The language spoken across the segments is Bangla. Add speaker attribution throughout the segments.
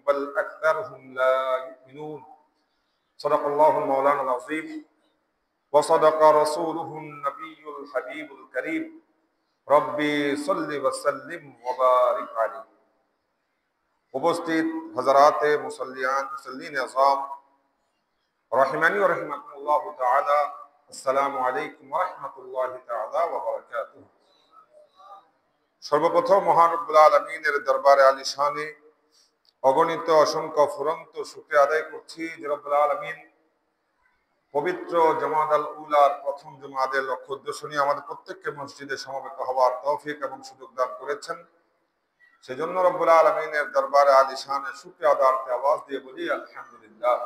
Speaker 1: بل أكثرهم لا يؤمنون صدق الله المولانا العظيم وصدق رسوله النبي الحبيب الكريم ربي صل وسلم وبارك عليه উপস্থিত হযরতে মুসল্লিন আযম রাহিমানি ওয়া রাহিমাকুমুল্লাহু তাআলা আসসালামু আলাইকুম ওয়া রাহমাতুল্লাহি তাআলা ওয়া বারাকাতুহু। সর্বপ্রথম মহান রব্বুল আলামিনের দরবারে আলিশানে অগণিত অসংখ্য ফুরন্ত শুকরিয়া আদায় করছি যে রব্বুল আলামিন পবিত্র জুমাদাল উলার প্রথম জুমাদের লক্ষ্য উদ্দেশ্য নিয়ে আমাদের প্রত্যেককে মসজিদে সমবেত হওয়ার তৌফিক এবং সুযোগ দান করেছেন। সেজন্য রব্বুল আলামিনের দরবারে আলিশানে শুকরিয়া আদারতে আওয়াজ দিয়ে বলি আলহামদুলিল্লাহ।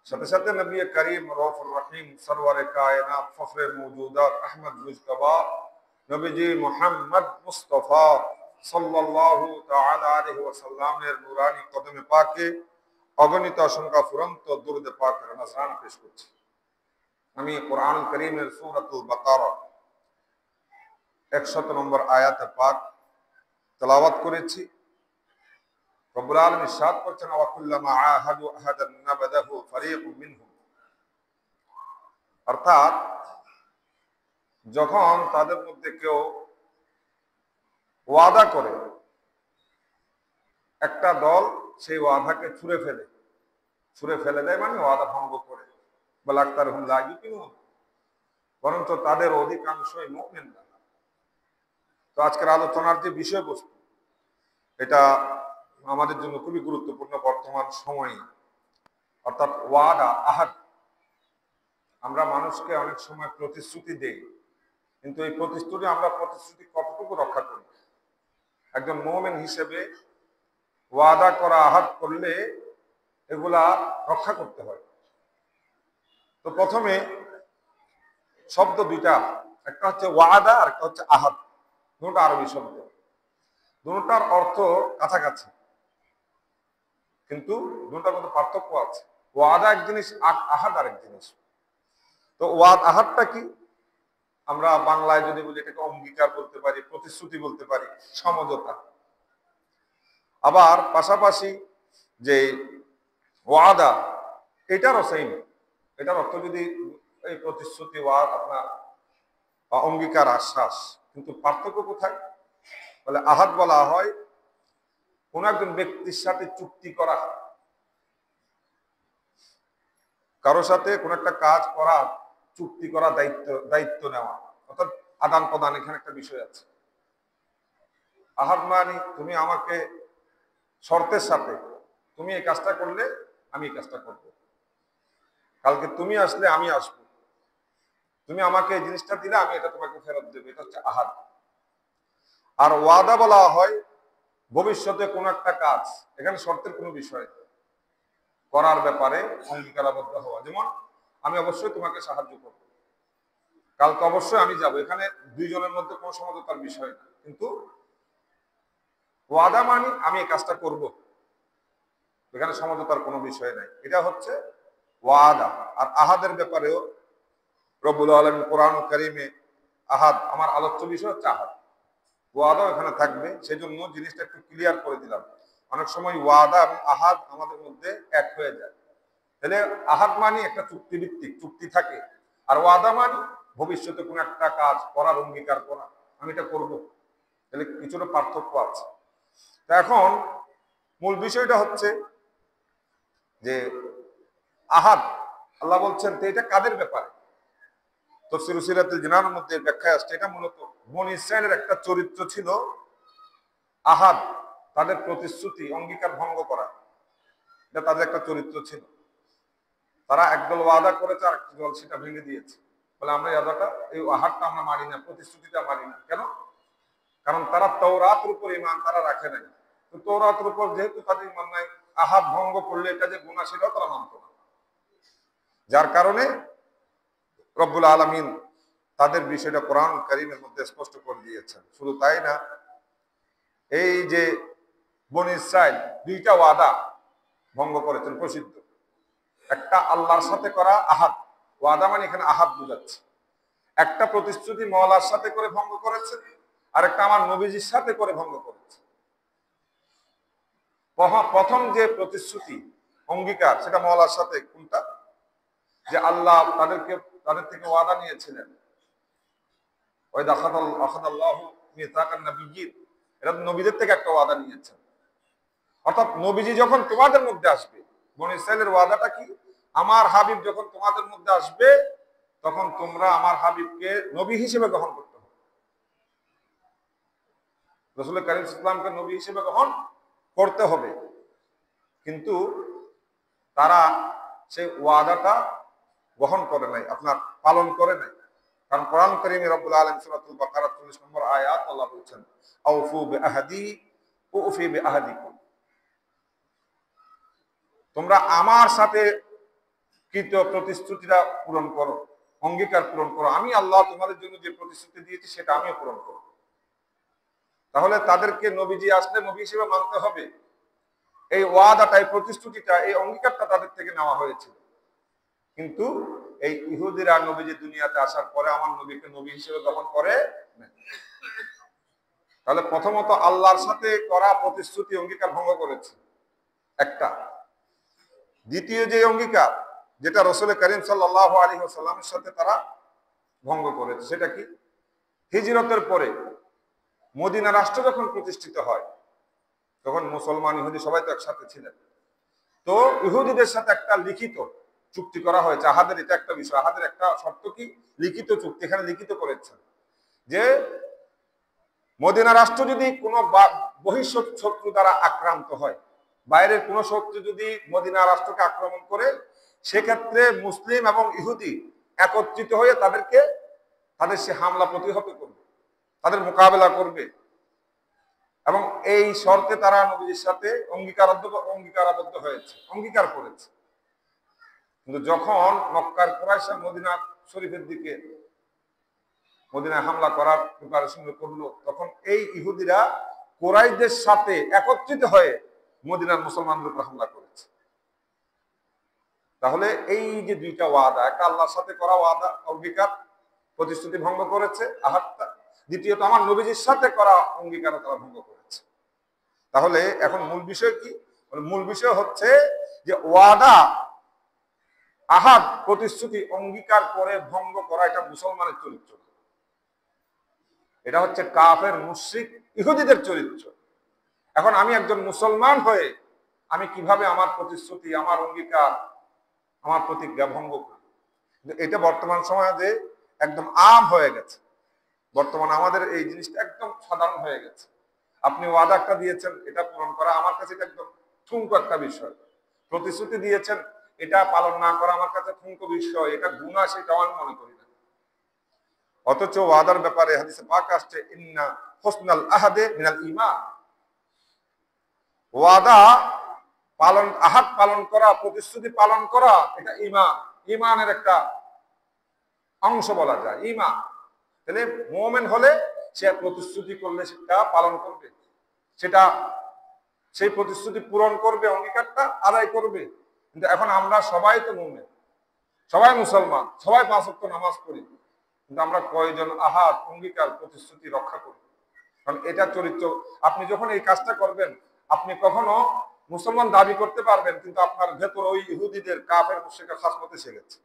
Speaker 1: সাথে সাথে নবী করিম রউফুর রহিম সরওয়ারে কায়নাত ফখরে মওজুদাত আহমদ মুজতবা নবীজি মুহাম্মদ মুস্তাফা সাল্লাল্লাহু তাআলা আলাইহি ওয়াসাল্লামের নূরানী কদমে পাকে অগণিত অসংখ্য ফুরন্ত দুরূদ পাকের নজরানা পেশ করছি। আমি কোরআনুল কারীমের সূরাতুল বাকারা 100 নম্বর আয়াতে পাক তেলাওয়াত করেছি। রব্বুল আলামিন ইরশাদ করছেন ওয়া কুল্লামা আহাদু আহাদান নাবাদাহু ফারীকুম মিনহুম, অর্থাৎ যখন তাদের মধ্যে কেউ ওয়াদা করে একটা দল সেই ওয়াদাকে ছুঁড়ে ফেলে দেয়, মানে ওয়াদা ভঙ্গ করে। বল আকতারহুম লা ইউমিনুন, বরঞ্চ তাদের অধিকাংশই মুমিন না। তো আজকের আলোচনার যে বিষয়বস্তু, এটা আমাদের জন্য খুবই গুরুত্বপূর্ণ বর্তমান সময়ে, অর্থাৎ ওয়াদা আহাদ। আমরা মানুষকে অনেক সময় প্রতিশ্রুতি দেই, কিন্তু এই প্রতিশ্রুতি কতটুকু রক্ষা করি? একজন মুমিন হিসেবে ওয়াদা করা আহাদ করলে এগুলা রক্ষা করতে হয়। তো প্রথমে শব্দ দুইটা, একটা হচ্ছে ওয়াদা আর একটা হচ্ছে আহাদ। দুটো আরবি শব্দ, দুটার অর্থ কাছাকাছি, কিন্তু দুটার মধ্যে পার্থক্য আছে। ওয়াদা এক জিনিস, আহাদ আরেক জিনিস। তো আহাদটা কি? আমরা বাংলায় যদি বলি এটাকে অঙ্গীকার বলতে পারি, প্রতিশ্রুতি বলতে পারি, সমঝোতা। আবার পাশাপাশি যে ওয়াদা, এটারও সেম, এটার অর্থ যদি এই প্রতিশ্রুতি আপনার অঙ্গীকার, আশ্বাস। কিন্তু পার্থক্য কোথায়? বলে আহাদ বলা হয় কোন একজন ব্যক্তির সাথে চুক্তি করা, কারোর সাথে কোন একটা কাজ করা, চুক্তি করা, দায়িত্ব নেওয়া, অর্থাৎ আদান প্রদান, এখানে একটা বিষয় আছে। আহাদ মানে তুমি আমাকে শর্তের সাথে, তুমি এই কাজটা করলে আমি এই কাজটা করব, কালকে তুমি আসলে আমি আসব, তুমি আমাকে এই জিনিসটা দিলে আমি এটা তোমাকে ফেরত দেবো, এটা হচ্ছে আহাদ। আর ওয়াদা বলা হয় ভবিষ্যতে কোন একটা কাজ, এখানে শর্তের কোনো বিষয় করার ব্যাপারে অঙ্গীকারাবদ্ধ হওয়া। যেমন আমি অবশ্যই তোমাকে সাহায্য করব, কালকে অবশ্যই আমি যাব, এখানে দুইজনের মধ্যে কোনো সমঝোতার বিষয় না, কিন্তু ওয়াদা মানে আমি এই কাজটা করব, এখানে সমঝোতার কোনো বিষয় নাই। এটা হচ্ছে ওয়াদা। আর আহাদের ব্যাপারেও রব্বুল আলামিন কোরআন কারীমে আহাদ, আমার আলোচ্য বিষয় হচ্ছে আহাদ, ওয়াদাও এখানে থাকবে। সেই জন্য জিনিসটা একটু ক্লিয়ার করে দিলাম। অনেক সময় ওয়াদা এবং আহাদ আমাদের মধ্যে এক হয়ে যায়। তাহলে আহাদ মানে একটা চুক্তিভিত্তিক, চুক্তি থাকে, আর ওয়াদা মানে ভবিষ্যতে কোন একটা কাজ করার অঙ্গীকার করা, আমি এটা করব। তাহলে কিছুটা পার্থক্য আছে। তো এখন মূল বিষয়টা হচ্ছে যে আহাদ, আল্লাহ বলছেন তো এটা কাদের ব্যাপারে? তাফসীর সিরাতুল জিনানের মধ্যে ব্যাখ্যা আসছে, এটা মূলত বনী ইসরাইলের একটা চরিত্র ছিল আহাদ, তাদের প্রতিশ্রুতি অঙ্গীকার ভঙ্গ করা, এটা তাদের একটা চরিত্র ছিল। তারা একদল ওয়াদা করেছে, আর একটা দল সেটা ভেঙে দিয়েছে। বলে আমরা এই আহাদটা আমরা মানি না, প্রতিশ্রুতিটা মানি না। কেন? কারণ তারা তাওরাতের উপর ঈমান তারা রাখে নাই। তো তাওরাতের উপর যেহেতু তাদের ঈমান নাই, আহাদ ভঙ্গ করলে এটা যে গুনাহ সেটাও তারা মানত না। যার কারণে রব্বুল আলামিন তাদের বিষয়টা কোরআন কারীমের মধ্যে স্পষ্ট করে দিয়েছেন। শুধু তাই না, এই যে বনী ইসরাইল দুইটা ওয়াদা ভঙ্গ করেছেন প্রসিদ্ধ। একটা আল্লাহর সাথে করা আহাদ, ওয়াদা মানে এখানে আহাদ বুঝাচ্ছে। একটা প্রতিশ্রুতি মওলার সাথে করে ভঙ্গ করেছে, আর একটা আমার নবীজির সাথে করে ভঙ্গ করেছে। প্রথম যে প্রতিশ্রুতি অঙ্গীকার সেটা মওলার সাথে কোনটা? যে আল্লাহ তাদের থেকে ওয়াদা নিয়েছিলেন, এরা নবীদের থেকে একটা ওয়াদা নিয়েছেন। অর্থাৎ নবীজি যখন তোমাদের মধ্যে আসবে, বনী ইসরাইলের ওয়াদাটা কি? আমার হাবিব যখন তোমাদের মধ্যে আসবে তখন তোমরা আমার হাবিবকে নবী হিসেবে গ্রহণ করতে হবে, রাসূল কারীম সাল্লাল্লাহু আলাইহি ওয়াসাল্লামকে নবী হিসেবে গ্রহণ করতে হবে। কিন্তু তারা সেই ওয়াদাটা গ্রহণ করে নাই, আপনার পালন করে নাই। কারণ কোরআন কারীমে রব্বুল আলামিন সূরাতুল বাকারা 40 নম্বর আয়াত আল্লাহ বলছেন, আউফু বিআহদি উফি বিআহদিকুম, তোমরা আমার সাথে কৃত প্রতিশ্রুতিটা পূরণ করো, অঙ্গীকার পূরণ করো। আমি আল্লাহ তোমাদের জন্য যে প্রতিশ্রুতি দিয়েছি সেটা আমিও পূরণ করো। তাহলে তাদেরকে নবীজি আসলে নবী হিসেবে মানতে হবে। এই ওয়াদাটা, এই প্রতিশ্রুতিটা, এই অঙ্গীকারটা তাদের থেকে নেওয়া হয়েছিল। কিন্তু এই ইহুদিরা নবীজি দুনিয়াতে আসার পরে আমার নবীকে নবী হিসেবে গ্রহণ করে। তাহলে প্রথমত আল্লাহর সাথে করা প্রতিশ্রুতি অঙ্গীকার ভঙ্গ করেছে একটা। দ্বিতীয় যে অঙ্গীকার, যেটা রাসূল কারীম সাল্লাল্লাহু আলাইহি ওয়াসাল্লামের সাথে তারা ভঙ্গ করেছে, সেটা কি? হিজরতের পরে মদিনা রাষ্ট্র যখন প্রতিষ্ঠিত হয় তখন মুসলমান ইহুদি সবাই তো একসাথে ছিলেন। তো ইহুদিদের সাথে একটা লিখিত চুক্তি করা হয়েছে। আহাদের এটা একটা বিষয়, আহাদের একটা শর্ত কি? লিখিত চুক্তি। এখানে লিখিত করেছেন যে মদিনা রাষ্ট্র যদি কোনো বহিঃশত্রু দ্বারা আক্রান্ত হয়, বাইরের কোনো শত্রু যদি মদিনা রাষ্ট্রকে আক্রমণ করে, সেক্ষেত্রে মুসলিম এবং ইহুদি একত্রিত হয়ে তাদের সে হামলা প্রতিহত করবে, তাদের মোকাবেলা করবে। এবং এই শর্তে তারা নবীর সাথে অঙ্গীকারাবদ্ধ হয়েছে, অঙ্গীকার করেছে। কিন্তু যখন মক্কার কুরাইশরা মদিনা শরীফের দিকে মদিনায় হামলা করার প্রিপারেশন করলো, তখন এই ইহুদিরা কুরাইশদের সাথে একত্রিত হয়ে মদিনার মুসলমানদের উপর হামলা করেছে। তাহলে এই যে দুইটা ওয়াদা, একটা আল্লাহর সাথে করা ওয়াদা, অঙ্গীকার, প্রতিশ্রুতি ভঙ্গ করেছে আহাদটা, দ্বিতীয়ত আমার নবীজির সাথে করা অঙ্গীকার তারা ভঙ্গ করেছে। তাহলে এখন মূল বিষয় কি? মূল বিষয় হচ্ছে যে ওয়াদা, আহাদ, প্রতিশ্রুতি অঙ্গীকার করে ভঙ্গ করা এটা মুসলমানের চরিত্র, এটা হচ্ছে কাফের মুশরিক ইহুদিদের চরিত্র। এখন আমি একজন মুসলমান হয়ে আমি কিভাবে আমার প্রতিশ্রুতি, আমার অঙ্গীকার, আমার প্রতিজ্ঞা ভঙ্গ করি? এটা বর্তমান সমাজে একদম আম হয়ে গেছে। বর্তমানে আমাদের এই জিনিসটা একদম সাধারণ হয়ে গেছে। আপনি ওয়াদা একটা দিয়েছেন, এটা পূরণ করা আমার কাছে এটা একদম ঠুনকো একটা বিষয়। প্রতিশ্রুতি দিয়েছেন, এটা পালন না করা আমার কাছে ঠুনকো বিষয়, এটা গুনাহ, সেটাও আমি মনে করি না। অথচ ওয়াদার ব্যাপারে হাদিসে পাক আসছে, ইন্না হুসনাল আহাদে মিনাল ঈমান। ওয়াদা পালন, আহাদ পালন করা, প্রতিশ্রুতি পালন করা, এটা ঈমান, ঈমানের একটা অংশ বলা যায়, ঈমান। তাহলে মুমিন হলে সে প্রতিশ্রুতি করলে সেটা পালন করবে, সেটা সেই প্রতিশ্রুতি পূরণ করবে, অঙ্গীকারটা আদায় করবে। কিন্তু এখন আমরা সবাই তো মুমিন, সবাই মুসলমান, সবাই 5 ওয়াক্ত নামাজ পড়ি, কিন্তু আমরা কয়জন আহাদ, অঙ্গীকার, প্রতিশ্রুতি রক্ষা করি? কারণ এটা চরিত্র। আপনি যখন এই কাজটা করবেন, আপনি কখনো মুসলমান দাবি করতে পারবেন, কিন্তু আপনার ভেতর ওই ইহুদিদের, কাফের মুশরিকের খাসলত এসে গেছে।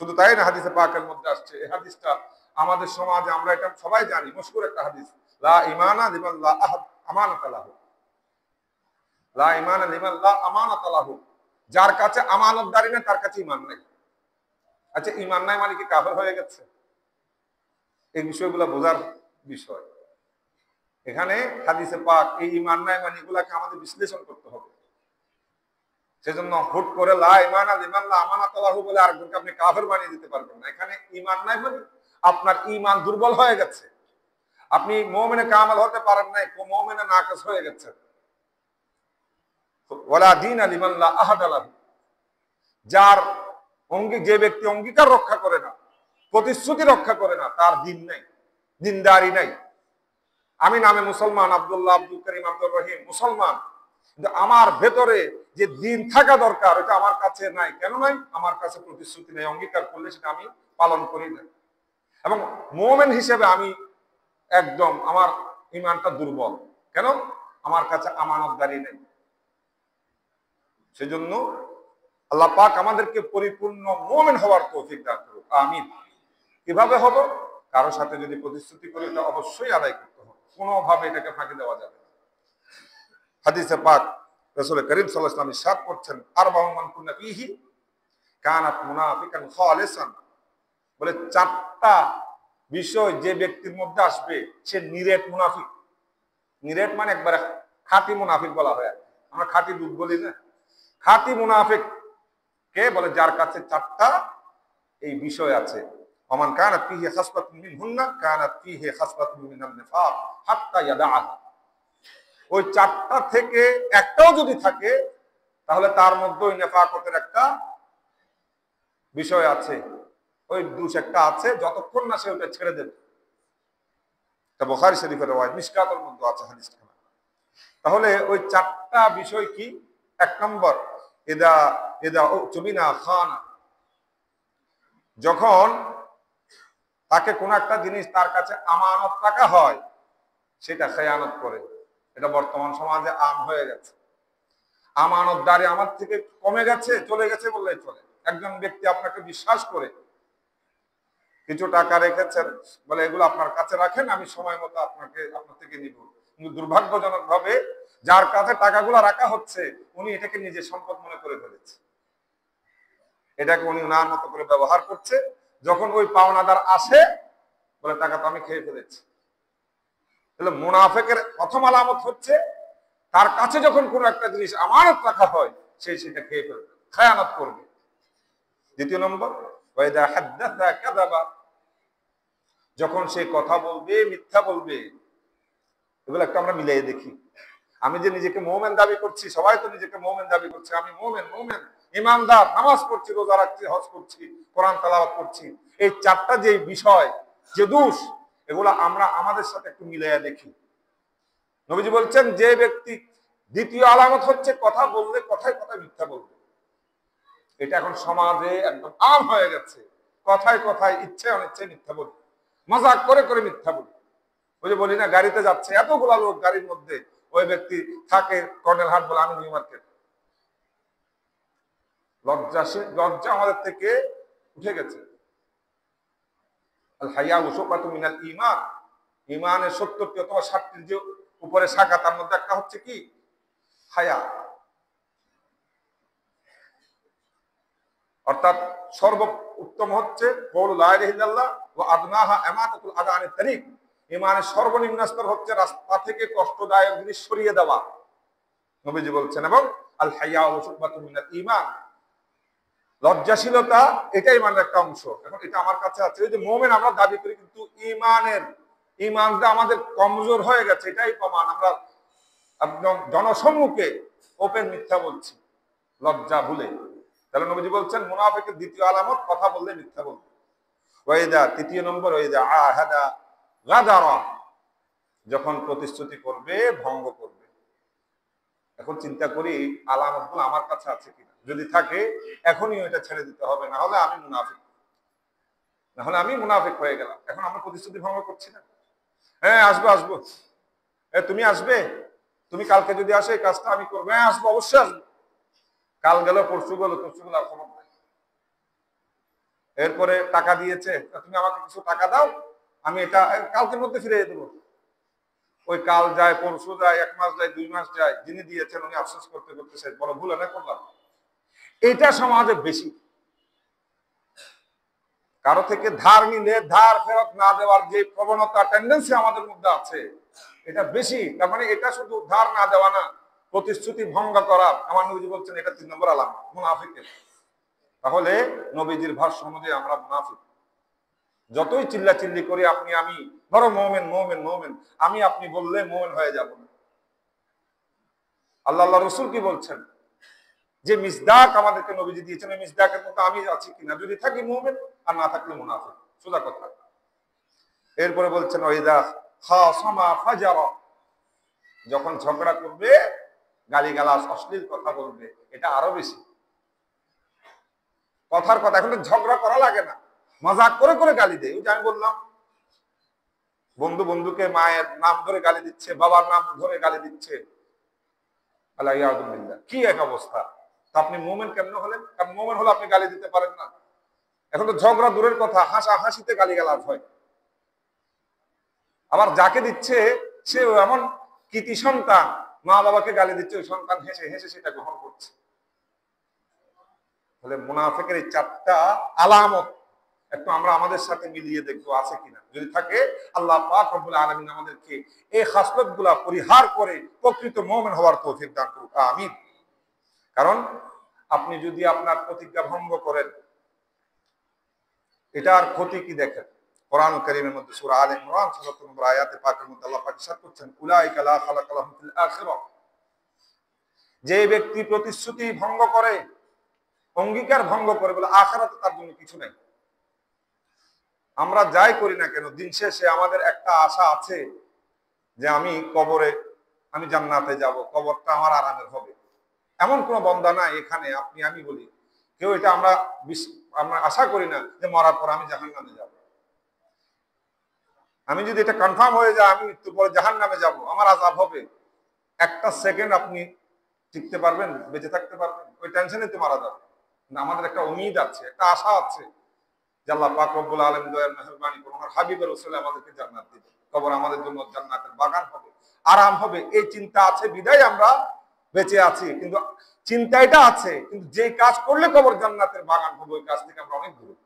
Speaker 1: শুধু তাই না, হাদিসে পাকের মধ্যে আসছে, এই হাদিসটা আমাদের সমাজে আমরা এটা সবাই জানি, মশহুর একটা হাদিস, লা ঈমানা লিমান লা আমানাতা লাহু, লা ঈমানা লিমান লা আমানাতা লাহু, যার কাছে আমানতদারি নেই তার কাছে ঈমান নেই। আচ্ছা, ঈমান নাই মানে কি কাফের হয়ে গেছে? এই বিষয়গুলো বোঝার বিষয়। এখানে হাদিসে পাক এই ঈমান নাই মানে এগুলাকে আমাদের বিশ্লেষণ করতে হবে। সেজন্য হুট করে লা ঈমানা লিমান লা আমানাতা লাহু বলে আরেকজনকে আপনি কাফের বানিয়ে দিতে পারবেন না। এখানে ঈমান নাই মানে আপনার ঈমান দুর্বল হয়ে গেছে, আপনি মুমিনে কামেল হতে পারেন নাই, মুমিনে নাকিস হয়ে গেছেন। ওয়ালা দীনা লিমান লা আহাদা লাহু, যে ব্যক্তি অঙ্গীকার রক্ষা করে না, প্রতিশ্রুতি রক্ষা করে না, তার দিন নাই, দিনদারি নাই। আমি নামে মুসলমান, আব্দুল্লাহ, আব্দুল করিম, আব্দুর রহিম, মুসলমান, কিন্তু আমার ভেতরে যে দিন থাকা দরকার এটা আমার কাছে নাই। কেন নাই? আমার কাছে প্রতিশ্রুতি নেই, অঙ্গীকার করলে সেটা আমি পালন করি না। এবং মুমিন হিসেবে আমি একদম, আমার ঈমানটা দুর্বল। কেন? আমার কাছে আমানতদারি নেই। সেজন্য আল্লাহ পাক আমাদেরকে পরিপূর্ণ মুমিন হওয়ার তৌফিক দান করুক, আমিন। কিভাবে হবো? কারোর সাথে যদি প্রতিশ্রুতি করি এটা অবশ্যই আদায় করতে হবে, কোনোভাবে এটাকে ফাঁকি দেওয়া যাবে না। হাদিসে পাক রাসূল করিম সাল্লাল্লাহু আলাইহি ওয়াসাল্লাম ইরশাদ করছেন, আরবাউন মান কুন্না ফীহি কানাত মুনাফিকান খালিসান। বলে চারটা বিষয় যে ব্যক্তির মধ্যে আসবে সে নিরেট মুনাফিক। নিরেট মানে একবারে খাঁটি মুনাফিক বলা হয়, আমরা খাঁটি দুধ বলি না। খাঁটি মুনাফিক কে বলে? যার কাছে চারটা এই বিষয় আছে। ওমান কানাত ফীহি খাসলাতুন মিনহুন্না কানাত ফীহি খাসলাতুন মিনান নিফাক হাত্তা ইয়াদাহা। ওই চারটা থেকে একটাও যদি থাকে তাহলে তার মধ্যে ওই নেফাকতের একটা বিষয় আছে, ওই দোষ একটা আছে, যতক্ষণ না সে ওটা ছেড়ে দেবে। এটা বুখারী শরীফের রওয়ায়াত, মিশকাতের মধ্যে আছে হাদিসটা। তাহলে ওই চারটা বিষয় কি? এক নম্বর, ইদা ইদা উতুমিনা খানা। যখন তাকে কোন একটা জিনিস তার কাছে আমানত রাখা হয় সেটা খেয়ানত করে। এটা বর্তমান সমাজে আম হয়ে গেছে। আমানতদারি আমার থেকে কমে গেছে, চলে গেছে বললেই চলে। একজন ব্যক্তি আপনাকে বিশ্বাস করে কিছু টাকা রেখেছেন, বলে এগুলো আপনার কাছে রাখেন, আমি সময় মতো আপনার থেকে নিব। কিন্তু দুর্ভাগ্যজনক ভাবে যার কাছে টাকাগুলো রাখা হচ্ছে উনি এটাকে নিজের সম্পদ মনে করে ফেলেছে, এটাকে উনি ওনার মতো করে ব্যবহার করছে। যখন ওই পাওনাদার আসে বলে টাকা তো আমি খেয়ে ফেলেছি। তাহলে মুনাফিকের প্রথম আলামত হচ্ছে তার কাছে যখন কোনো একটা জিনিস আমানত রাখা হয় সে সেটা খেয়ে ফেলবে, খেয়ানত করবে। দ্বিতীয় নম্বর, ওয়াইদা হাদ্দাসা কাযাবা। যখন সে কথা বলবে মিথ্যা বলবে। এগুলো একটা আমরা মিলিয়ে দেখি। আমি যে নিজেকে মুমিন দাবি করছি, সবাই তো নিজেকে মুমিন দাবি করছে, আমি মুমিন ইমানদার, নামাজ পড়ছি, রোজা রাখছি, হজ করছি, কোরআন তেলাওয়াত করছি। এই চারটা যে বিষয়, যে দোষ, এগুলো আমরা আমাদের সাথে একটু মিলিয়ে দেখি। নবীজি বলছেন যে ব্যক্তি, দ্বিতীয় আলামত হচ্ছে কথা বললে কথায় কথায় মিথ্যা বলবে। এটা এখন সমাজে একদম আম হয়ে গেছে। কথায় কথায় ইচ্ছে অনিচ্ছে মিথ্যা বলবে, মজাক করে করে মিথ্যা বলবে। ওই যে বলি না, গাড়িতে যাচ্ছে এতগুলা লোক গাড়ির মধ্যে, ওই ব্যক্তি থাকে কর্নেল হাট বলে আমি নিউ মার্কেট। লজ্জা আমাদের থেকে উঠে গেছে। আল হায়া উশুবাতু মিনাল ঈমান। ঈমানের ৭০টি অথবা ৬০টির যে উপরে শাখা, তার মধ্যে একটা হচ্ছে কি? হায়া। অর্থাৎ সর্ব উত্তম হচ্ছে কওলু লা ইলাহা ইল্লাল্লাহ ওয়া আদনাহা ইমাতাতুল আযা আনিত তারিক। ঈমানের সর্বনিম্ন স্তর হচ্ছে রাস্তা থেকে কষ্টদায়ক জিনিস সরিয়ে দেওয়া, নবীজি বলছেন। এবং আল হায়া উশুবাতু মিনাল ঈমান, লজ্জাশীলতা এটা ঈমানের একটা অংশ। এখন এটা আমার কাছে আছে, ওই যে মুমিন আমরা দাবি করি, কিন্তু ঈমানটা আমাদের কমজোর হয়ে গেছে। এটাই প্রমাণ আমরা একদম জনসম্মুখে ওপেন মিথ্যা বলছি, লজ্জা ভুলে। তাহলে নবীজি বলছেন মুনাফিকের দ্বিতীয় আলামত কথা বললে মিথ্যা বলবে। ওয়াইদা, তৃতীয় নম্বর, ওয়াইদা আহাদা গাদারা। যখন প্রতিশ্রুতি করবে ভঙ্গ করবে। এখন চিন্তা করি আলামতগুলো আমার কাছে আছে কিনা। যদি থাকে এখনই ওইটা ছেড়ে দিতে হবে, না হলে আমি মুনাফিক হয়ে গেলাম। এখন আমরা প্রতিশ্রুতি ভঙ্গ করছি না। হ্যাঁ আসবো, তুমি আসবে, তুমি কালকে যদি আসো এই কাজটা আমি করবো। হ্যাঁ আসবো, অবশ্যই আসবো। কাল গেল, পরশু গেল, আর খবর নাই। এরপরে টাকা দিয়েছে, তুমি আমাকে কিছু টাকা দাও, আমি এটা কালকের মধ্যে ফিরে দেবো। ওই কাল যায়, পরশু যায়, 1 মাস যায়, 2 মাস যায়, যিনি দিয়েছেন উনি আফসোস করতে করতে শেষ, বড় ভুল না করলাম। এটা সমাজে বেশি। কারো থেকে ধার নিলে ধার ফেরত না দেওয়ার যে প্রবণতা, টেন্ডেন্সি আমাদের মধ্যে আছে, এটা বেশি। তার মানে এটা শুধু ধার না দেওয়া না, প্রতিশ্রুতি ভঙ্গ করা। আমার নবীজি বলছেন এটা 3 নম্বর আলামত মুনাফিকের। তাহলে নবীজির ভাষ্য অনুযায়ী আমরা মুনাফিক। যতই চিল্লাচিল্লি করি আমি বড় মুমিন, আমি আপনি বললে মুমিন হয়ে যাব না। আল্লাহ রাসূল কি বলছেন? যে মিসদাক আমাদেরকে নবীজি দিয়েছেন, ওই মিসদাকের মতো আমি আছি কিনা, যদি থাকি মুমিন, আর না থাকলে মুনাফিক, সোজা কথা। এরপরে বলছেন ওয়াইদা খাসামা ফাজারা। যখন ঝগড়া করবে গালিগালাজ অশ্লীল কথা বলবে, এটা আরো বেশি। কথার কথা, এখন তো ঝগড়া করা লাগে না, মজাক করে করে গালি দেয়। ওই যে আমি বললাম, বন্ধুকে মায়ের নাম ধরে গালি দিচ্ছে, বাবার নাম ধরে গালি দিচ্ছে। আল্লাহ ইয়াদুবিল্লাহ, কি এক অবস্থা। তা আপনি মোমেন কেমন হলেন? কারণ মোমেন হলে আপনি গালি দিতে পারেন না। এখন তো ঝগড়া দূরের কথা, হাসাহাসিতে গালিগালাজ হয়। আবার যাকে দিচ্ছে সে এমন কৃতি সন্তান, মা বাবাকে গালি দিচ্ছে, ওই সন্তান হেসে হেসে সেটা গ্রহণ করছে। তাহলে মুনাফিকের এই 4টা আলামত একটু আমরা আমাদের সাথে মিলিয়ে দেখবো আছে কিনা। যদি থাকে, আল্লাহ পাক রব্বুল আলামিন আমাদেরকে এই খাসলতগুলা পরিহার করে প্রকৃত মুমিন হওয়ার তৌফিক দান করুক, আমিন। কারণ আপনি যদি আপনার প্রতিজ্ঞা ভঙ্গ করেন, এটার ক্ষতি কি দেখেন। কোরআন কারীমের মধ্যে সূরা আলে ইমরান ৭৭ নম্বর আয়াতে পাকের মধ্যে আল্লাহ পাক ইরশাদ করছেন, উলাইকা লা খালাকা লাহুম ফিল আখিরাহ। যে ব্যক্তি প্রতিশ্রুতি ভঙ্গ করে, অঙ্গীকার ভঙ্গ করে, বলে আখিরাতে তার জন্য কিছু নাই। আমরা যাই করি না কেন, দিন শেষে আমাদের একটা আশা আছে যে আমি কবরে, আমি জান্নাতে যাব, কবরটা আমার আরামের হবে। এমন কোন বন্দা নাই এখানে, আপনি আমি বলি, কেউ এটা আমরা আশা করি না যে মরার পর আমি জাহান্নামে যাব। আমি যদি এটা কনফার্ম হয়ে যায় আমি মৃত্যুর পরে জাহান্নামে যাব, আমার আযাব হবে, একটা সেকেন্ড আপনি টিকতে পারবেন, বেঁচে থাকতে পারবেন? ওই টেনশনে তো মারা যাবে। আমাদের একটা উম্মীদ আছে, একটা আশা আছে যে আল্লাহ পাক রব্বুল আলামিন দয়ার মেহেরবানি করে ওনার হাবিবের রাসূল আমাদেরকে জান্নাত দিবে, কবর আমাদের জন্য জান্নাতের বাগান হবে, আরাম হবে। এই চিন্তা আছে বিদায় আমরা বেঁচে আছি। কিন্তু চিন্তাটা আছে, কিন্তু যে কাজ করলে কবর জান্নাতের বাগান হবে, ওই কাজ থেকে আমরা অনেক দূরে।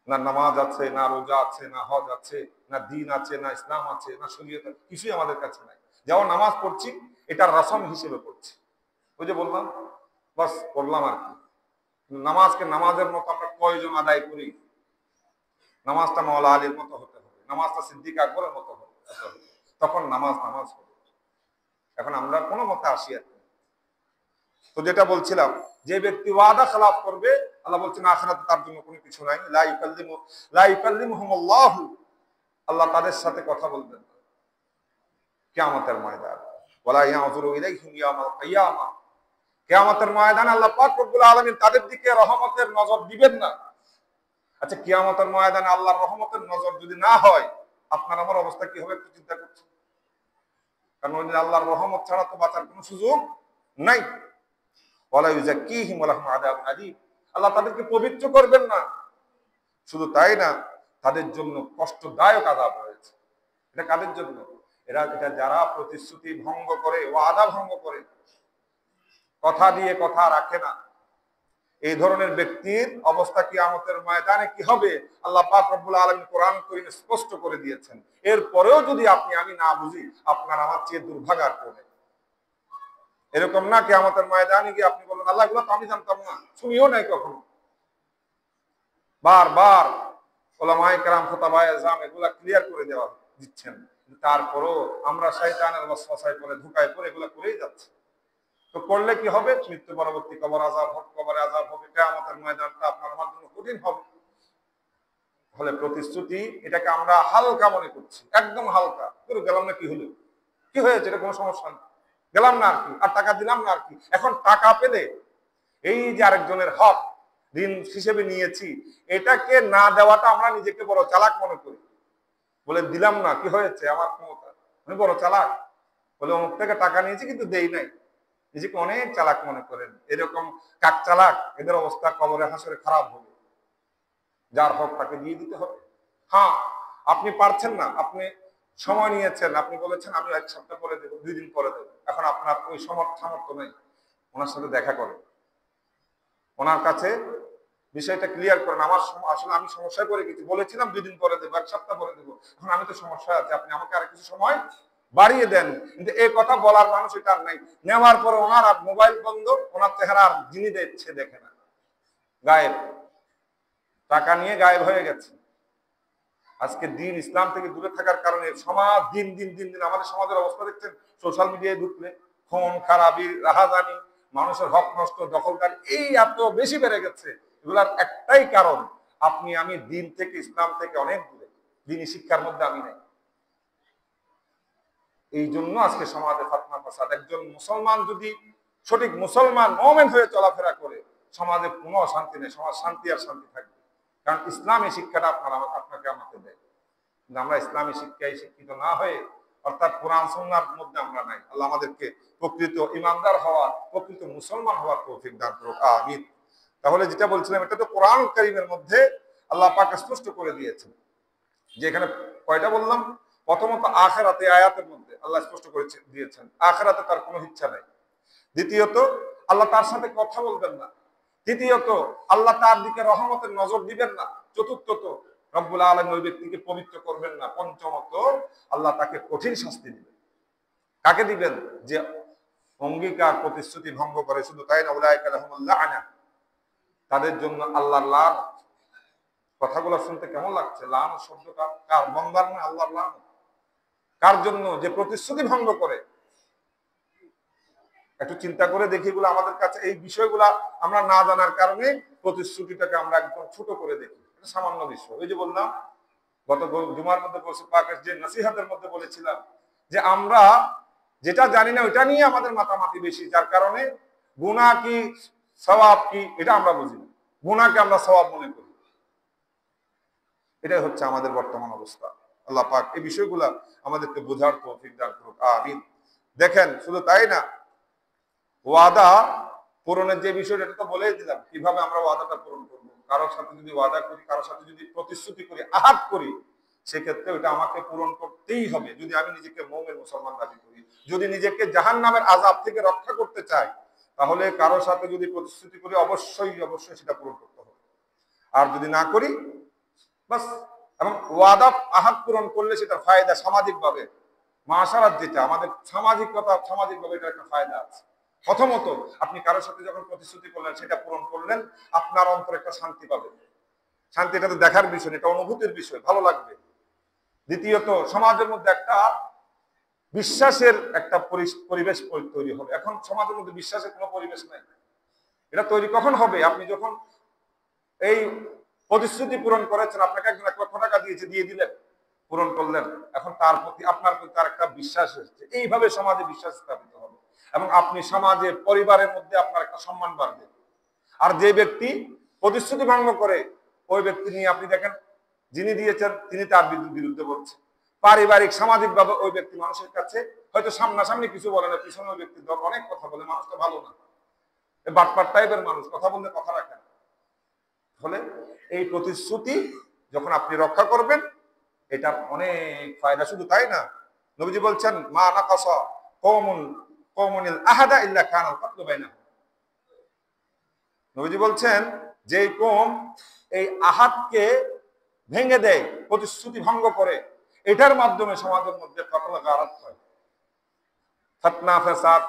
Speaker 1: না নামাজ আছে, না রোজা আছে, না হজ আছে, না দিন আছে, না ইসলাম আছে, না শরীয়ত, কিছুই আমাদের কাছে নাই। যেমন নামাজ পড়ছি, এটা রসম হিসেবে পড়ছি, ওই যে বললাম বাস পড়লাম আর কি। নামাজকে নামাজের মতো আমরা কয়জন আদায় করি? নামাজটা মাওলা আলীর মতো হতে হবে, নামাজটা সিদ্দিক আকবরের মতো হতে হবে, তখন নামাজ নামাজ হবে। এখন আমরা কোনো মতে আসি আর কি। তো যেটা বলছিলাম, যে ব্যক্তি ওয়াদা খেলাফ করবে, আল্লাহ বলছেন আখিরাতে তার জন্য কোনো কিছু নাই। লা ইউকাল্লিমুহুমুল্লাহু, আল্লাহ তাদের সাথে কথা বলবেন না কিয়ামতের ময়দানে। ওয়ালা ইয়ানজুরু ইলাইহিম ইয়াওমাল কিয়ামা, কিয়ামতের ময়দানে আল্লাহ পাক রব্বুল আলামিন তাদের দিকে রহমতের নজর দিবেন না। আচ্ছা, কিয়ামতের ময়দানে আল্লাহর রহমতের নজর যদি না হয়, আপনার আমার অবস্থা কি হবে একটু চিন্তা করছেন? কারণ ওই আল্লাহর রহমত ছাড়া তো বাঁচার কোনো সুযোগ নাই। ওয়ালা ইউযাক্কিহিম ওয়া লাহুম আযাবুন আলীম, আল্লাহ তাদেরকে পবিত্র করবেন না। শুধু তাই না, তাদের জন্য কষ্টদায়ক আযাব রয়েছে। এটা কাদের জন্য? এটা যারা প্রতিশ্রুতি ভঙ্গ করে, ওয়াদা ভঙ্গ করে, কথা দিয়ে কথা রাখে না, এই ধরনের ব্যক্তির অবস্থা কিয়ামতের ময়দানে কি হবে আল্লাহ পাক রব্বুল আলামিন কোরআন কারীমে স্পষ্ট করে দিয়েছেন। এরপরেও যদি আপনি আমি না বুঝি, আপনার আমার চেয়ে দুর্ভাগা আর কেউ নেই। এরকম না কিয়ামতের ময়দানে গিয়ে আপনি বলেন আল্লাহ, এগুলো তো আমি জানতাম না, শুনিও নাই কখনো। বারবার উলামায়ে কেরাম, খুতাবায়ে আযম এগুলা ক্লিয়ার করে দেওয়া দিচ্ছেন, তারপরও আমরা শয়তানের ওয়াসওয়াসায় পড়ে, ধোঁকায় পড়ে এগুলা করেই যাচ্ছি। তো করলে কি হবে? মৃত্যু পরবর্তী কবরে আযাব হবে, কিয়ামতের ময়দানটা আপনার আমার জন্য কঠিন হবে। ফলে প্রতিশ্রুতি এটাকে আমরা হালকা মনে করছি, একদম হালকা করে গেলাম না, কি হলো, কি হয়েছে, এটা কোনো সমস্যা না, গেলাম না আর কি, আর টাকা দিলাম না আর কি। এখন টাকা পেলে এই যে আরেকজনের হক ঋণ হিসেবে নিয়েছি, এটাকে না দেওয়াটা আমরা নিজেকে বড় চালাক মনে করি। বলে দিলাম না, কি হয়েছে, আমার ক্ষমতা, আমি বড় চালাক। বলে অমুক থেকে টাকা নিয়েছি কিন্তু দেই নাই, নিজেকে অনেক চালাক মনে করেন। এরকম কাক চালাক, এদের অবস্থা কবরে হাসরে খারাপ হবে। যার হক তাকে দিয়ে দিতে হবে। হ্যাঁ, আপনি পারছেন না, আপনি সময় নিয়েছেন, আপনি বলেছেন আমি 1 সপ্তাহ পরে দেবো, 2 দিন পরে দেবো, এখন আপনার ওই সামর্থ্য নেই, ওনার সাথে দেখা করেন, ওনার কাছে বিষয়টা ক্লিয়ার করেন। আমার আসলে আমি সমস্যায় পড়ে গেছি, বলেছিলাম 2 দিন পরে দেবো, 1 সপ্তাহ পরে দেবো, এখন আমি তো সমস্যায় আছি, আপনি আমাকে আর কিছু সময় বাড়িয়ে দেন। কিন্তু এই কথা বলার মানুষ এটা আর নাই। নেওয়ার পরে ওনার আর মোবাইল বন্ধ, ওনার চেহারা আর যিনি দেখছে দেখে না, গায়েব, টাকা নিয়ে গায়েব হয়ে গেছে। আজকে দিন ইসলাম থেকে দূরে থাকার কারণে সমাজ দিন দিন দিন দিন, আমাদের সমাজের অবস্থা দেখছেন, সোশ্যাল মিডিয়ায় ঢুকলে খুন খারাপি, রাহাজানি, মানুষের হক নষ্ট, দখলদারি, এই এত বেশি বেড়ে গেছে। এগুলার একটাই কারণ, আপনি আমি দিন থেকে, ইসলাম থেকে অনেক দূরে, দিনী শিক্ষার মধ্যে আমি নাই। এই জন্য আজকে সমাজে ফাতনা ফাসাদ। একজন মুসলমান যদি সঠিক মুসলমান মুমিন হয়ে চলাফেরা করে, সমাজে কোনো অশান্তি নেই, সমাজ শান্তি আর শান্তি থাকবে। কারণ ইসলামী শিক্ষাটা আপনাকে আমাকে দেয়। কিন্তু আমরা ইসলামী শিক্ষায় শিক্ষিত না হয়ে অর্থাৎ কোরআন সুন্নাহর মধ্যে আমরা নাই। আল্লাহ আমাদেরকে প্রকৃত ইমানদার হওয়ার, প্রকৃত মুসলমান হওয়ার তৌফিক দান করুক, আমিন। তাহলে যেটা বলছিলাম, এটা তো কোরআন কারীমের মধ্যে আল্লাহ পাক স্পষ্ট করে দিয়েছেন যে এখানে কয়টা বললাম, প্রথমত আখিরাতে, আয়াতের মধ্যে আল্লাহ স্পষ্ট করে দিয়েছেন আখিরাতে তার কোনো ইচ্ছা নাই। দ্বিতীয়ত আল্লাহ তার সাথে কথা বলবেন না। তৃতীয়ত আল্লাহ তার দিকে রহমতের নজর দিবেন না। চতুর্থত রব্বুল আলামিন ওই ব্যক্তিকে পবিত্র করবেন না। পঞ্চমত আল্লাহ তাকে কঠিন শাস্তি দিবেন। কাকে দিবেন? যে অঙ্গীকার প্রতিশ্রুতি ভঙ্গ করে। শুধু তাই না, উলাইকা লাহুমুল লা'না, তাদের জন্য আল্লাহর লানত। কথাগুলো শুনতে কেমন লাগছে? লানত শব্দটা কার? বান্দার না আল্লাহর লানত? কার জন্য? যে প্রতিশ্রুতি ভঙ্গ করে। একটু চিন্তা করে দেখি, এগুলো আমাদের কাছে, এই বিষয়গুলা আমরা না জানার কারণে প্রতিশ্রুতিটাকে আমরা একদম ছোট করে দেখি। এটা সামান্য বিষয়। ওই যে বললাম গত জুমার মধ্যে পাকের যে নসিহতের মধ্যে বলেছিলাম যে আমরা যেটা জানি না ওইটা নিয়ে আমাদের মাতামাতি বেশি, যার কারণে গুনাহ কি সওয়াব কি এটা আমরা বুঝি না, গুনাহকে আমরা সওয়াব মনে করি। এটাই হচ্ছে আমাদের বর্তমান অবস্থা। আল্লাহ পাক এই বিষয়গুলা আমাদেরকে বোঝার তৌফিক দান করুক, আমিন। দেখেন, শুধু তাই না, ওয়াদা পূরণের যে বিষয়টা, এটা তো বলেই দিলাম কিভাবে আমরা ওয়াদাটা পূরণ করবো। কারোর সাথে যদি ওয়াদা করি, কারোর সাথে যদি প্রতিশ্রুতি করি, আহাত করি, সেক্ষেত্রে ওটা আমাকে পূরণ করতেই হবে। যদি আমি নিজেকে মুমিন মুসলমান দাবি করি, যদি নিজেকে জাহান্নামের আযাব থেকে রক্ষা করতে চাই, তাহলে কারোর সাথে যদি প্রতিশ্রুতি করি অবশ্যই অবশ্যই সেটা পূরণ করতে হবে। আর যদি না করি বাস। এবং ওয়াদা আহাত পূরণ করলে সেটা ফায়দা সামাজিকভাবে, মাশারাত, যেটা আমাদের সামাজিকতা, সামাজিকভাবে এটা একটা ফায়দা আছে। প্রথমত আপনি কারোর সাথে যখন প্রতিশ্রুতি করলেন, সেটা পূরণ করলেন, আপনার অন্তরে একটা শান্তি পাবেন। শান্তি, এটা তো দেখার বিষয়, এটা অনুভূতির বিষয়, ভালো লাগবে। দ্বিতীয়ত সমাজের মধ্যে একটা বিশ্বাসের একটা পরিবেশ তৈরি হবে। এখন সমাজের মধ্যে বিশ্বাসের কোনো পরিবেশ নাই। এটা তৈরি কখন হবে? আপনি যখন এই প্রতিশ্রুতি পূরণ করেছেন, আপনাকে একজন 1 লক্ষ টাকা দিয়েছে, দিয়ে দিলেন, পূরণ করলেন, এখন তার প্রতি আপনার প্রতি তার একটা বিশ্বাস এসেছে। এইভাবে সমাজে বিশ্বাস স্থাপিত হবে এবং আপনি সমাজে, পরিবারের মধ্যে আপনার একটা সম্মান বাড়বে। আর যে ব্যক্তি প্রতিশ্রুতি ভঙ্গ করে, ওই ব্যক্তি নিয়ে আপনি দেখেন, যিনি দিয়েছেন তিনি তার বিরুদ্ধে বলছেন। পারিবারিক, সামাজিক ভাবে ওই ব্যক্তি মানুষের কাছে হয়তো সামনাসামনি কিছু বলে না, পিছনে ওই ব্যক্তির দল অনেক কথা বলে। মানুষটা ভালো না, বাটপার টাইপের মানুষ, কথা বললে কথা রাখে না। ফলে এই প্রতিশ্রুতি যখন আপনি রক্ষা করবেন, এটার অনেক ফায়দা। শুধু তাই না, নবীজি বলছেন মা নাকাসা কওমুনিল আহাদা ইল্লা কানাল ফাতলু বাইনাহুম। নবীজি বলছেন যে কওম এই আহাদকে ভেঙে দেয়, প্রতিশ্রুতি ভঙ্গ করে, এটার মাধ্যমে সমাজের মধ্যে ফাতল গারাত হয়, ফিতনা ফাসাদ,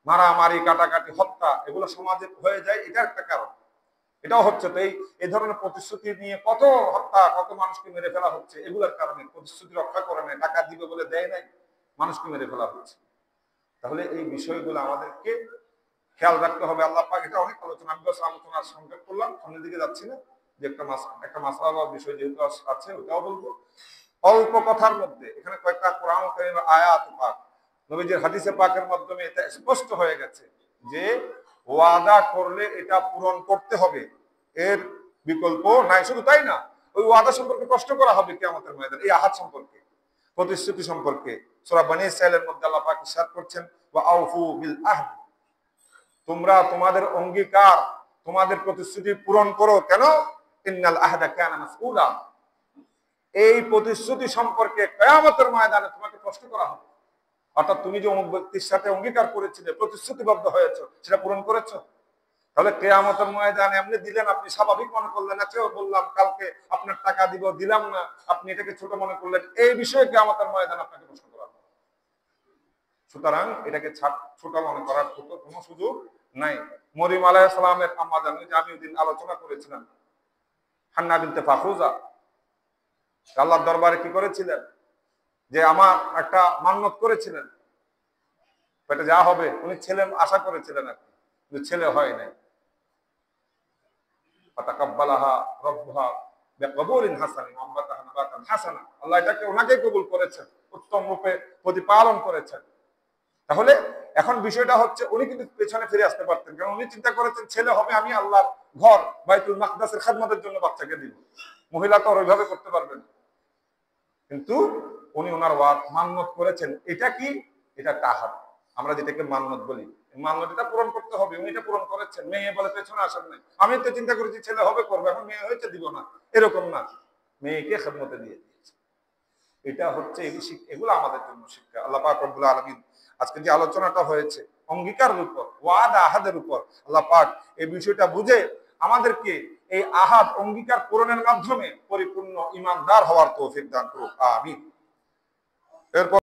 Speaker 1: মারামারি, কাটাকাটি, হত্যা, এগুলো সমাজে হয়ে যায়। এটা একটা কারণ। এটাও হচ্ছে তো এই ধরনের প্রতিশ্রুতি নিয়ে কত হত্যা, কত মানুষকে মেরে ফেলা হচ্ছে, এগুলোর কারণে। প্রতিশ্রুতি রক্ষা করে নাই, টাকা দিবে বলে দেয় নাই, মানুষকে মেরে ফেলা হচ্ছে। তাহলে এই বিষয়গুলো আমাদেরকে খেয়াল রাখতে হবে। আল্লাহ পাক, এটা অনেক আলোচনা, আমি বস আলোচনার সংক্ষেপ করলাম, সামনের দিকে যাচ্ছি না, যে একটা মাসলা বা বিষয় যেহেতু আছে ওটাও বলবো। অল্প কথার মধ্যে এখানে কয়েকটা কোরআন কারীমের আয়াত পাক, নবীজির হাদিসে পাকের মাধ্যমে এটা স্পষ্ট হয়ে গেছে যে ওয়াদা করলে এটা পূরণ করতে হবে, এর বিকল্প নাই। শুধু তাই না, ওই ওয়াদা সম্পর্কে প্রশ্ন করা হবে কিয়ামতের ময়দানে, এই আহাদ সম্পর্কে, প্রতিশ্রুতি সম্পর্কে। সূরা বনী ইসরাঈলের মধ্যে আল্লাহ পাক ইরশাদ করছেন ওয়া আউফু বিল আহদ, তোমরা তোমাদের অঙ্গীকার, তোমাদের প্রতিশ্রুতি পূরণ করো। কেন? ইন্নাল আহদা কানা মাসউলা, এই প্রতিশ্রুতি সম্পর্কে কিয়ামতের ময়দানে তোমাকে প্রশ্ন করা হবে। অর্থাৎ তুমি যে অমুক ব্যক্তির সাথে অঙ্গীকার করেছিলে, প্রতিশ্রুতিবদ্ধ হয়েছো, সেটা পূরণ করেছো? তাহলে কিয়ামতের ময়দানে এমনি দিলেন, আপনি স্বাভাবিক মনে করলেন, আচ্ছা বললাম কালকে আপনার টাকা দিব, দিলাম না, আপনি এটাকে ছোট মনে করলেন, এই বিষয়ে কিয়ামতের ময়দানে আপনাকে প্রশ্ন করা হবে। সুতরাং এটাকে ছোট মনে করার কোনো সুযোগ নাই। মরিয়ম আলাইহিস সালামের আম্মা জান, যে আমি ওইদিন আলোচনা করেছিলাম, হান্না বিনতে ফাখুজা, আল্লাহর দরবারে কি করেছিলেন, যে আমার একটা মান্নত করেছিলেন, এটা যা হবে, উনি ছেলে আশা করেছিলেন আর কি, কিন্তু ছেলে হয় নাই। ফাতাকাব্বালাহা রাব্বুহা বিকবুলিন হাসানিন ওয়া আমবাতাহা নাবাতান হাসানা, আল্লাহ এটাকে ওনাকে কবুল করেছেন, উত্তম রূপে প্রতিপালন করেছেন। তাহলে এখন বিষয়টা হচ্ছে, উনি কিন্তু পেছনে ফিরে আসতে পারতেন, কারণ উনি চিন্তা করেছেন ছেলে হবে, আমি আল্লাহর ঘর বাইতুল মাকদাসের খেদমতের জন্য বাচ্চাকে দিব। মহিলা তো আর ওইভাবে করতে পারবেন। কিন্তু উনি ওনার ওয়াদ মান্নত করেছেন। এটা কি? এটা একটা আহাদ। আমরা যেটাকে মান্নত বলি, মান্নত এটা পূরণ করতে হবে, উনি এটা পূরণ করেছেন। মেয়ে বলে পেছনে আসার নাই, আমি তো চিন্তা করেছি ছেলে হবে করবো, এখন মেয়ে হয়েছে দিব না, এরকম না, মেয়েকে খেদমতে দিয়ে দিয়েছে। এটা হচ্ছে এগুলো আমাদের জন্য শিক্ষা। আল্লাহ পাক রব্বুল আলামিন আজকে যে আলোচনাটা হয়েছে অঙ্গীকারের উপর, ওয়াদা আহাদের উপর, আল্লাহ পাক এই বিষয়টা বুঝে আমাদেরকে এই আহাদ অঙ্গীকার পূরণের মাধ্যমে পরিপূর্ণ ঈমানদার হওয়ার তৌফিক দান করুক। আমিন। এরপর